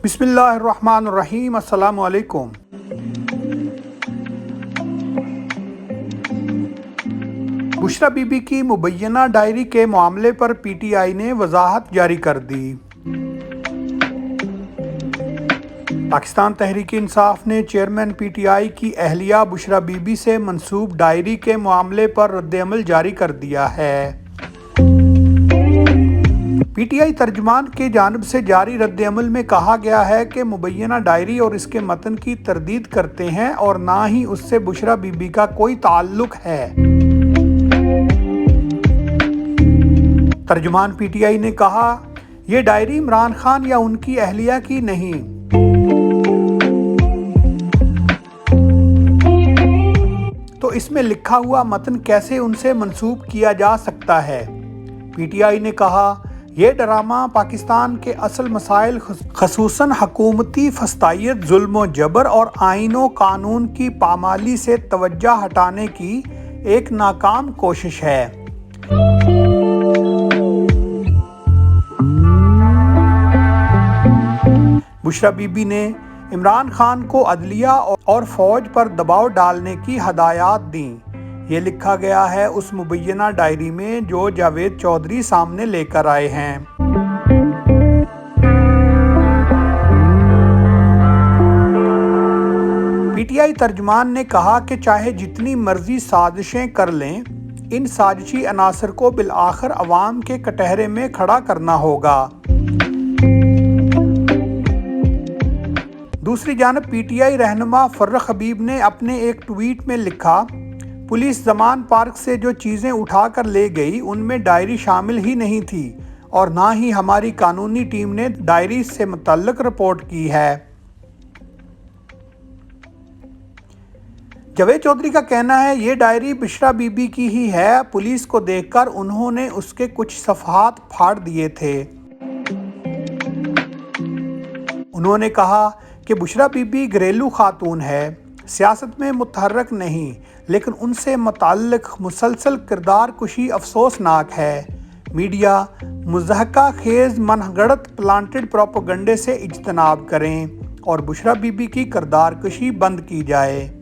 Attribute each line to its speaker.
Speaker 1: بسم اللہ الرحمن الرحیم۔ السلام علیکم۔ بشریٰ بی بی کی مبینہ ڈائری کے معاملے پر پی ٹی آئی نے وضاحت جاری کر دی۔ پاکستان تحریک انصاف نے چیئرمین پی ٹی آئی کی اہلیہ بشریٰ بی بی سے منسوب ڈائری کے معاملے پر رد عمل جاری کر دیا ہے۔ پی ٹی آئی ترجمان کی جانب سے جاری رد عمل میں کہا گیا ہے کہ مبینہ ڈائری اور اس کے متن کی تردید کرتے ہیں اور نہ ہی اس سے بشریٰ بی بی کا کوئی تعلق ہے۔ ترجمان پی ٹی آئی نے کہا، یہ ڈائری عمران خان یا ان کی اہلیہ کی نہیں۔ تو اس میں لکھا ہوا متن کیسے ان سے منسوب کیا جا سکتا ہے؟ پی ٹی آئی نے کہا، یہ ڈرامہ پاکستان کے اصل مسائل خصوصاً حکومتی فسطائیت، ظلم و جبر اور آئین و قانون کی پامالی سے توجہ ہٹانے کی ایک ناکام کوشش ہے۔ بشریٰ بی بی نے عمران خان کو عدلیہ اور فوج پر دباؤ ڈالنے کی ہدایات دیں۔ یہ لکھا گیا ہے اس مبینہ ڈائری میں جو جاوید چودھری سامنے لے کر آئے ہیں۔ پی ٹی آئی ترجمان نے کہا کہ چاہے جتنی مرضی سازشیں کر لیں، ان سازشی عناصر کو بالآخر عوام کے کٹہرے میں کھڑا کرنا ہوگا۔ دوسری جانب پی ٹی آئی رہنما فرخ حبیب نے اپنے ایک ٹویٹ میں لکھا، پولیس زمان پارک سے جو چیزیں اٹھا کر لے گئی ان میں ڈائری شامل ہی نہیں تھی اور نہ ہی ہماری قانونی ٹیم نے ڈائری سے متعلق رپورٹ کی ہے۔ جاوید چودھری کا کہنا ہے، یہ ڈائری بشریٰ بی بی کی ہی ہے۔ پولیس کو دیکھ کر انہوں نے اس کے کچھ صفحات پھاڑ دیے تھے۔ انہوں نے کہا کہ بشریٰ بی بی گھریلو خاتون ہے، سیاست میں متحرک نہیں، لیکن ان سے متعلق مسلسل کردار کشی افسوسناک ہے۔ میڈیا مضحکہ خیز من گھڑت پلانٹڈ پروپیگنڈے سے اجتناب کریں اور بشریٰ بی بی کی کردار کشی بند کی جائے۔